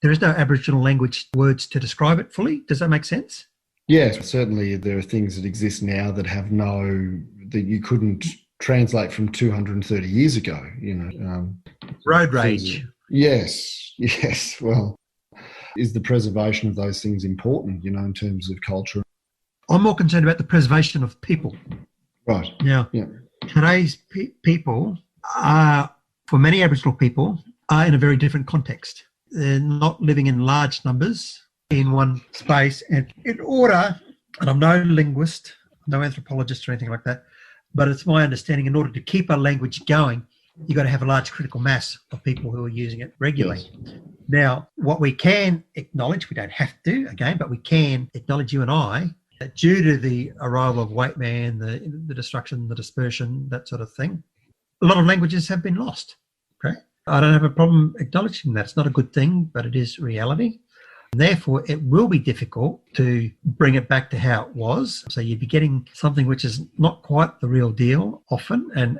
There is no Aboriginal language words to describe it fully. Does that make sense? Yes, certainly there are things that exist now that have that you couldn't translate from 230 years ago, Road rage. Yes, yes. Well, is the preservation of those things important, in terms of culture? I'm more concerned about the preservation of people. Right. Now, yeah. Today's people are, for many Aboriginal people, are in a very different context. They're not living in large numbers in one space. And in order, and I'm no linguist, no anthropologist or anything like that, but it's my understanding in order to keep a language going, you've got to have a large critical mass of people who are using it regularly. Yes. Now, what we can acknowledge, we don't have to, again, but we can acknowledge, you and I, that due to the arrival of white man, the destruction, the dispersion, that sort of thing, a lot of languages have been lost. Okay, I don't have a problem acknowledging that. It's not a good thing, but it is reality. And therefore, it will be difficult to bring it back to how it was. So you'd be getting something which is not quite the real deal often, and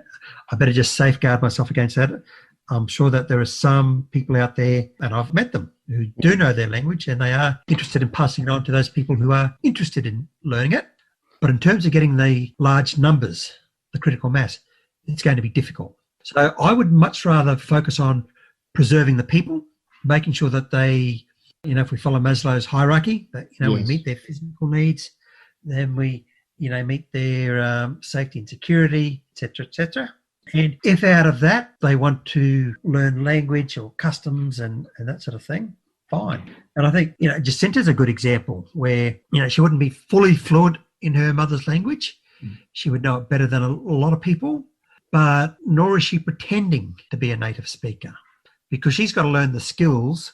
I better just safeguard myself against that. I'm sure that there are some people out there, and I've met them, who do know their language and they are interested in passing it on to those people who are interested in learning it. But in terms of getting the large numbers, the critical mass, it's going to be difficult. So I would much rather focus on preserving the people, making sure that they, if we follow Maslow's hierarchy, that, yes, we meet their physical needs, then we, meet their safety and security, et cetera, et cetera. And if out of that they want to learn language or customs and that sort of thing, fine. And I think, Jacinta's a good example where, she wouldn't be fully fluent in her mother's language. She would know it better than a lot of people, but nor is she pretending to be a native speaker, because she's got to learn the skills